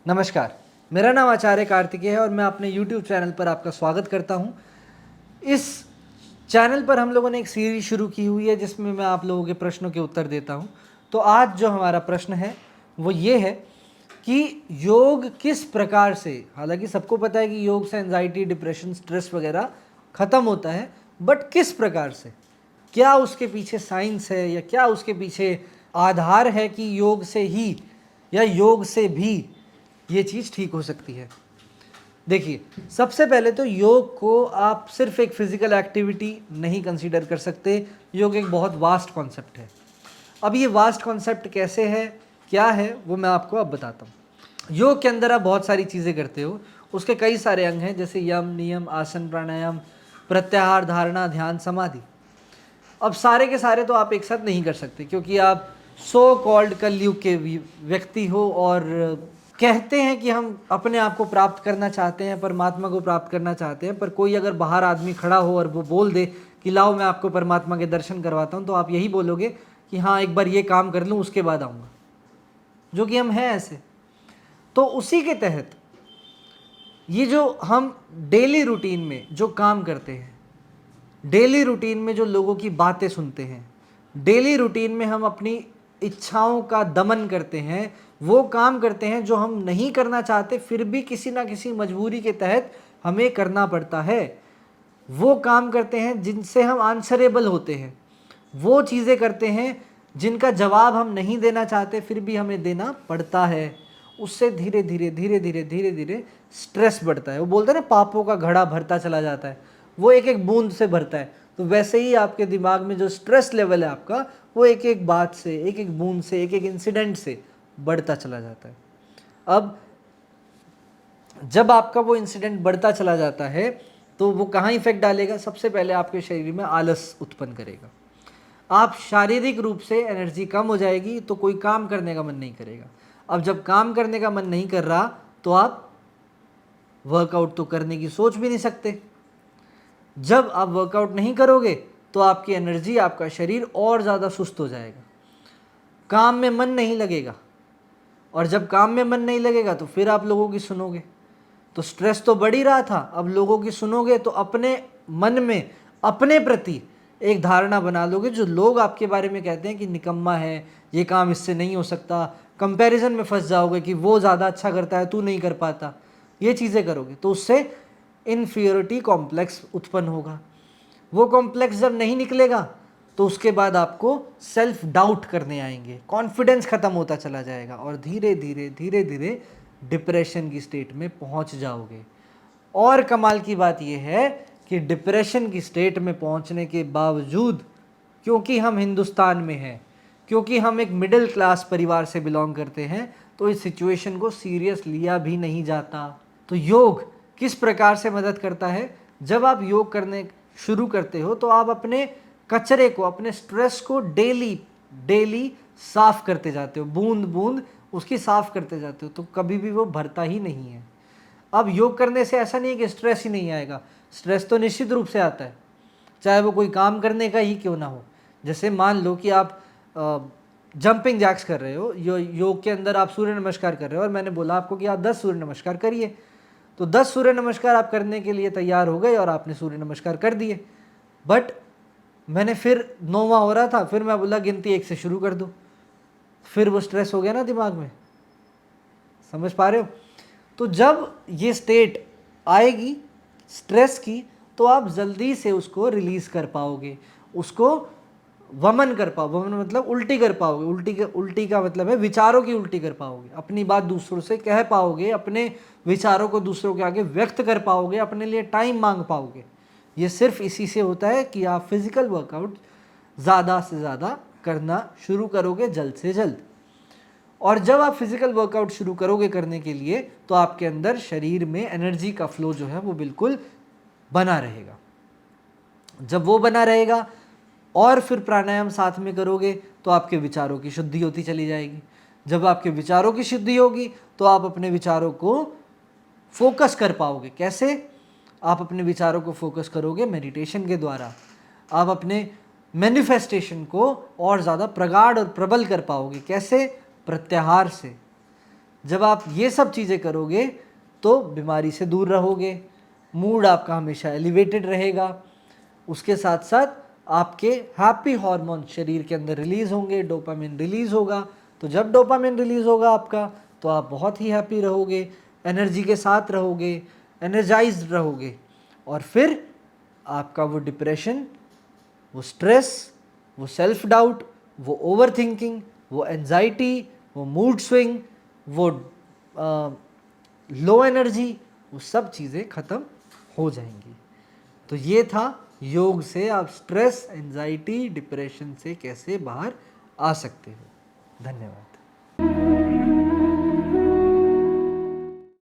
नमस्कार, मेरा नाम आचार्य कार्तिकेय है और मैं अपने YouTube चैनल पर आपका स्वागत करता हूं। इस चैनल पर हम लोगों ने एक सीरीज शुरू की हुई है जिसमें मैं आप लोगों के प्रश्नों के उत्तर देता हूं। तो आज जो हमारा प्रश्न है वो ये है कि योग किस प्रकार से, हालांकि सबको पता है कि योग से एंजाइटी, डिप्रेशन, स्ट्रेस वगैरह ख़त्म होता है, बट किस प्रकार से, क्या उसके पीछे साइंस है या क्या उसके पीछे आधार है कि योग से ही या योग से भी ये चीज़ ठीक हो सकती है। देखिए, सबसे पहले तो योग को आप सिर्फ एक फिजिकल एक्टिविटी नहीं कंसीडर कर सकते। योग एक बहुत वास्ट कॉन्सेप्ट है। अब ये वास्ट कॉन्सेप्ट कैसे है, क्या है, वो मैं आपको अब बताता हूँ। योग के अंदर आप बहुत सारी चीज़ें करते हो, उसके कई सारे अंग हैं, जैसे यम, नियम, आसन, प्राणायाम, प्रत्याहार, धारणा, ध्यान, समाधि। अब सारे के सारे तो आप एक साथ नहीं कर सकते क्योंकि आप सो कॉल्ड कलयुग के व्यक्ति हो और कहते हैं कि हम अपने आप को प्राप्त करना चाहते हैं, परमात्मा को प्राप्त करना चाहते हैं, पर कोई अगर बाहर आदमी खड़ा हो और वो बोल दे कि लाओ मैं आपको परमात्मा के दर्शन करवाता हूँ, तो आप यही बोलोगे कि हाँ एक बार ये काम कर लूँ उसके बाद आऊँगा, जो कि हम हैं ऐसे। तो उसी के तहत ये जो हम डेली रूटीन में जो काम करते हैं, डेली रूटीन में जो लोगों की बातें सुनते हैं, डेली रूटीन में हम अपनी इच्छाओं का दमन करते हैं, वो काम करते हैं जो हम नहीं करना चाहते फिर भी किसी ना किसी मजबूरी के तहत हमें करना पड़ता है, वो काम करते हैं जिनसे हम आंसरेबल होते हैं, वो चीज़ें करते हैं जिनका जवाब हम नहीं देना चाहते फिर भी हमें देना पड़ता है। उससे धीरे धीरे धीरे धीरे धीरे धीरे स्ट्रेस बढ़ता है। वो बोलते हैं ना, पापों का घड़ा भरता चला जाता है, वो एक एक बूंद से भरता है। तो वैसे ही आपके दिमाग में जो स्ट्रेस लेवल है आपका, वो एक एक बात से, एक एक बूंद से, एक एक इंसिडेंट से बढ़ता चला जाता है। अब जब आपका वो इंसिडेंट बढ़ता चला जाता है तो वो कहाँ इफेक्ट डालेगा? सबसे पहले आपके शरीर में आलस उत्पन्न करेगा। आप शारीरिक रूप से एनर्जी कम हो जाएगी तो कोई काम करने का मन नहीं करेगा। अब जब काम करने का मन नहीं कर रहा तो आप वर्कआउट तो करने की सोच भी नहीं सकते। जब आप वर्कआउट नहीं करोगे तो आपकी एनर्जी, आपका शरीर और ज़्यादा सुस्त हो जाएगा, काम में मन नहीं लगेगा, और जब काम में मन नहीं लगेगा तो फिर आप लोगों की सुनोगे। तो स्ट्रेस तो बढ़ ही रहा था, अब लोगों की सुनोगे तो अपने मन में अपने प्रति एक धारणा बना लोगे, जो लोग आपके बारे में कहते हैं कि निकम्मा है, ये काम इससे नहीं हो सकता, कंपैरिजन में फंस जाओगे कि वो ज़्यादा अच्छा करता है, तू नहीं कर पाता, ये चीज़ें करोगे तो उससे इन्फीरियरिटी कॉम्प्लेक्स उत्पन्न होगा। वो कॉम्प्लेक्स जब नहीं निकलेगा तो उसके बाद आपको सेल्फ डाउट करने आएंगे, कॉन्फिडेंस खत्म होता चला जाएगा और धीरे धीरे धीरे धीरे डिप्रेशन की स्टेट में पहुंच जाओगे। और कमाल की बात यह है कि डिप्रेशन की स्टेट में पहुंचने के बावजूद, क्योंकि हम हिंदुस्तान में हैं, क्योंकि हम एक मिडिल क्लास परिवार से बिलोंग करते हैं, तो इस सिचुएशन को सीरियस लिया भी नहीं जाता। तो योग किस प्रकार से मदद करता है? जब आप योग करने शुरू करते हो तो आप अपने कचरे को, अपने स्ट्रेस को डेली डेली साफ करते जाते हो, बूंद बूंद उसकी साफ करते जाते हो, तो कभी भी वो भरता ही नहीं है। अब योग करने से ऐसा नहीं है कि स्ट्रेस ही नहीं आएगा, स्ट्रेस तो निश्चित रूप से आता है, चाहे वो कोई काम करने का ही क्यों ना हो। जैसे मान लो कि आप जंपिंग जैक्स कर रहे हो, योग के अंदर आप सूर्य नमस्कार कर रहे हो और मैंने बोला आपको कि आप 10 सूर्य नमस्कार करिए, तो 10 सूर्य नमस्कार आप करने के लिए तैयार हो गए और आपने सूर्य नमस्कार कर दिए। बट मैंने फिर 9वां हो रहा था, फिर मैं बोला गिनती 1 से शुरू कर दो, फिर वो स्ट्रेस हो गया ना दिमाग में। समझ पा रहे हो? तो जब ये स्टेट आएगी स्ट्रेस की तो आप जल्दी से उसको रिलीज कर पाओगे, उसको वमन कर पाओ। वमन मतलब उल्टी कर पाओगे, उल्टी का मतलब है विचारों की उल्टी कर पाओगे, अपनी बात दूसरों से कह पाओगे, अपने विचारों को दूसरों के आगे व्यक्त कर पाओगे, अपने लिए टाइम मांग पाओगे। ये सिर्फ इसी से होता है कि आप फिजिकल वर्कआउट ज़्यादा से ज़्यादा करना शुरू करोगे, जल्द से जल्द। और जब आप फिजिकल वर्कआउट शुरू करोगे करने के लिए तो आपके अंदर शरीर में एनर्जी का फ्लो जो है वो बिल्कुल बना रहेगा। जब वो बना रहेगा और फिर प्राणायाम साथ में करोगे तो आपके विचारों की शुद्धि होती चली जाएगी। जब आपके विचारों की शुद्धि होगी तो आप अपने विचारों को फोकस कर पाओगे। कैसे? आप अपने विचारों को फोकस करोगे मेडिटेशन के द्वारा। आप अपने मैनिफेस्टेशन को और ज़्यादा प्रगाढ़ और प्रबल कर पाओगे। कैसे? प्रत्याहार से। जब आप ये सब चीज़ें करोगे तो बीमारी से दूर रहोगे, मूड आपका हमेशा एलिवेटेड रहेगा। उसके साथ साथ आपके हैप्पी हार्मोन शरीर के अंदर रिलीज़ होंगे, डोपामिन रिलीज़ होगा। तो जब डोपामिन रिलीज़ होगा आपका तो आप बहुत ही हैप्पी रहोगे, एनर्जी के साथ रहोगे, एनर्जाइज्ड रहोगे। और फिर आपका वो डिप्रेशन, वो स्ट्रेस, वो सेल्फ डाउट, वो ओवर थिंकिंग, वो एंजाइटी, वो मूड स्विंग, वो लो एनर्जी, वो सब चीज़ें ख़त्म हो जाएंगी। तो ये था योग से आप स्ट्रेस, एंजाइटी, डिप्रेशन से कैसे बाहर आ सकते हो। धन्यवाद।